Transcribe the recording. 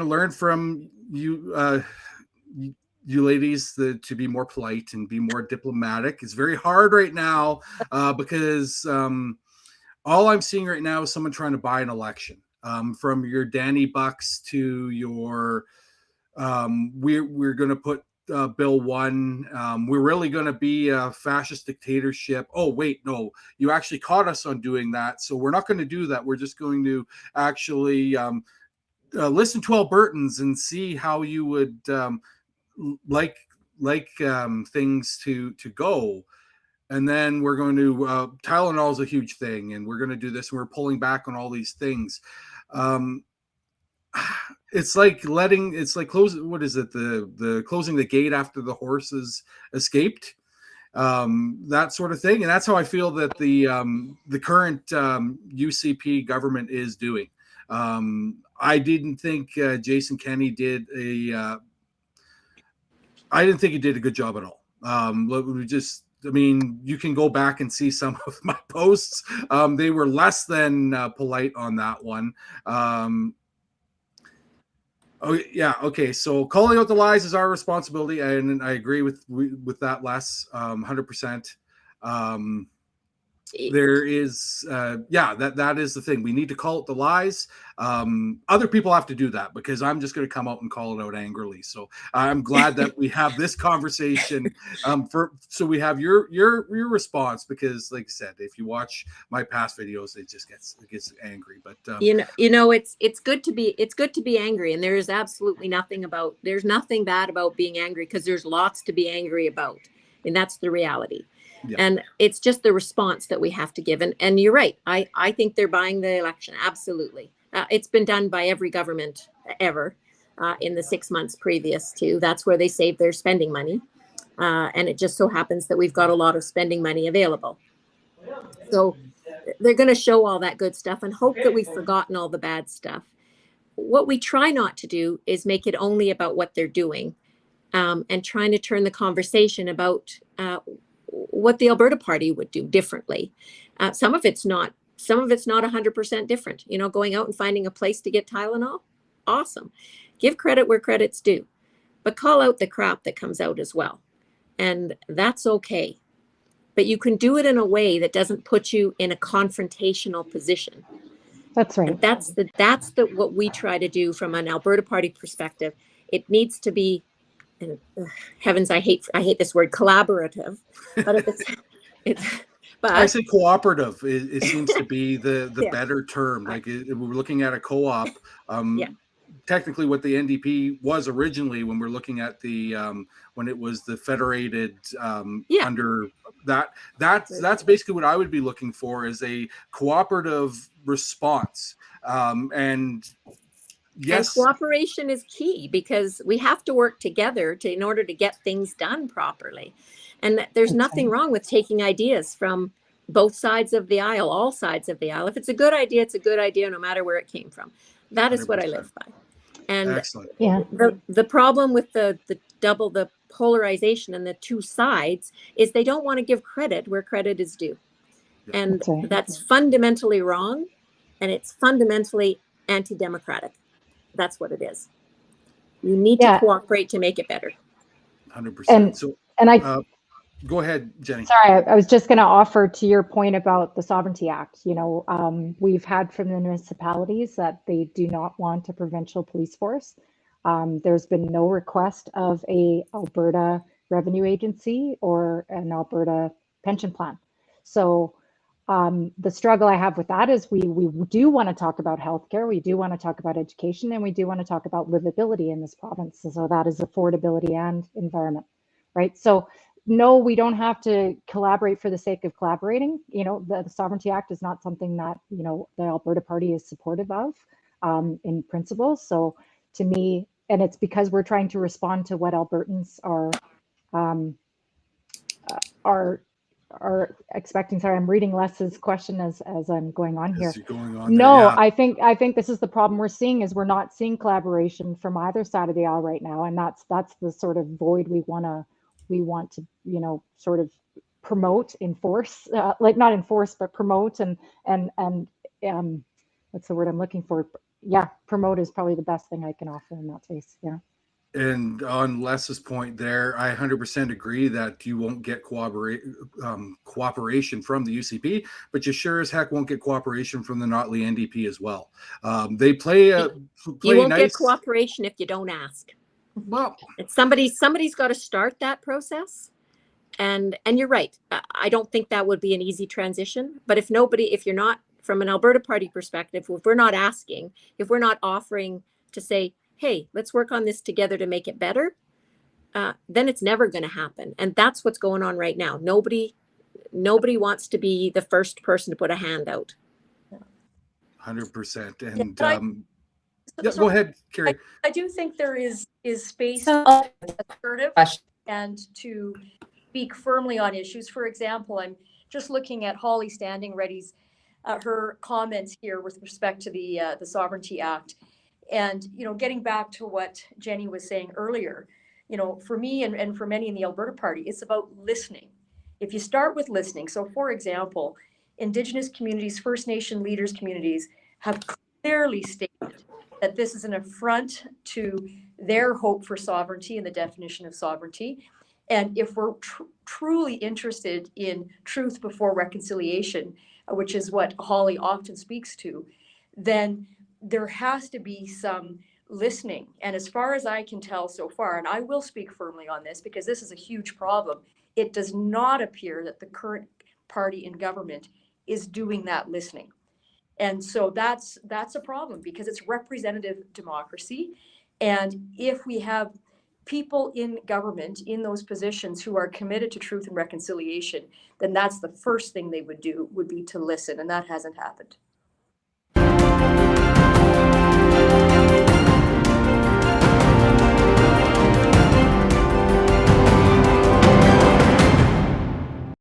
learn from you ladies to be more polite and be more diplomatic. It's very hard right now because all I'm seeing right now is someone trying to buy an election. From your Danny Bucks to your we're going to put Bill 1. We're really going to be a fascist dictatorship. Oh, wait, no, you actually caught us on doing that. So we're not going to do that. We're just going to actually listen to Albertans and see how you would like things to go. And then we're going to Tylenol is a huge thing, and we're going to do this, and we're pulling back on all these things. It's like closing, what is it, the closing the gate after the horses escaped, that sort of thing. And that's how I feel that the current UCP government is doing. I didn't think Jason Kenney did I didn't think he did a good job at all. You can go back and see some of my posts. They were less than polite on that one. Oh yeah, okay. So calling out the lies is our responsibility, and I agree with that, Les, 100%. There is that is the thing. We need to call it the lies. Other people have to do that, because I'm just going to come out and call it out angrily. So I'm glad that we have this conversation so we have your response, because like I said, if you watch my past videos, it gets angry. But it's good to be angry, and there's absolutely there's nothing bad about being angry, because there's lots to be angry about, and that's the reality. Yeah. And it's just the response that we have to give. And you're right. I think they're buying the election. Absolutely. It's been done by every government ever in the 6 months previous to. That's where they save their spending money. And it just so happens that we've got a lot of spending money available. So they're going to show all that good stuff and hope that we've forgotten all the bad stuff. What we try not to do is make it only about what they're doing, and trying to turn the conversation about what the Alberta Party would do differently. Some of it's not 100% different. Going out and finding a place to get Tylenol, awesome. Give credit where credit's due, but call out the crap that comes out as well. And that's okay. But you can do it in a way that doesn't put you in a confrontational position. That's right. And that's what we try to do from an Alberta Party perspective. It needs to be, and heavens, I hate this word, collaborative, but I say cooperative. It seems to be the better term. Like we're looking at a co-op. Technically, what the NDP was originally, when we're looking at the when it was the federated under that. That's basically what I would be looking for, is a cooperative response. Yes. And cooperation is key, because we have to work together in order to get things done properly. And there's nothing wrong with taking ideas from both sides of the aisle, all sides of the aisle. If it's a good idea, it's a good idea, no matter where it came from. That is 100%. What I live by. And the problem with the polarization and the two sides is they don't want to give credit where credit is due. And that's fundamentally wrong, and it's fundamentally anti-democratic. That's what it is. You need to cooperate to make it better. 100%. And I go ahead, Jenny. Sorry, I was just going to offer to your point about the Sovereignty Act. We've had from the municipalities that they do not want a provincial police force. There's been no request of a Alberta Revenue Agency or an Alberta pension plan. So the struggle I have with that is we do want to talk about healthcare, we do want to talk about education, and we do want to talk about livability in this province. So that is affordability and environment, right? So no, we don't have to collaborate for the sake of collaborating. The Sovereignty Act is not something that, the Alberta Party is supportive of in principle. So to me, and it's because we're trying to respond to what Albertans are expecting. Sorry, I'm reading Les's question as I'm going on here. I think this is the problem we're seeing, is we're not seeing collaboration from either side of the aisle right now, and that's the sort of void we want to sort of promote, enforce, like not enforce but promote and what's the word I'm looking for? yeah, promote is probably the best thing I can offer in that space. Yeah. And on Les's point there, I 100% agree that you won't get cooperation from the UCP, but you sure as heck won't get cooperation from the Notley NDP as well. They play You won't nice. get cooperation if you don't ask. Well, it's somebody's got to start that process. And you're right. I don't think that would be an easy transition. But if you're not, from an Alberta Party perspective, if we're not asking, if we're not offering to say, hey, let's work on this together to make it better, then it's never going to happen. And that's what's going on right now. Nobody wants to be the first person to put a hand out. 100%. And go ahead, Carrie. I do think there is space to be assertive and to speak firmly on issues. For example, I'm just looking at Holly Standing Ready's her comments here with respect to the Sovereignty Act. And, getting back to what Jenny was saying earlier, for me and for many in the Alberta Party, it's about listening. If you start with listening, so for example, Indigenous communities, First Nation leaders communities have clearly stated that this is an affront to their hope for sovereignty and the definition of sovereignty. And if we're truly interested in truth before reconciliation, which is what Holly often speaks to, then there has to be some listening. And as far as I can tell so far, and I will speak firmly on this because this is a huge problem, it does not appear that the current party in government is doing that listening. And so that's a problem because it's representative democracy. And if we have people in government in those positions who are committed to truth and reconciliation, then that's the first thing they would do, would be to listen. And that hasn't happened.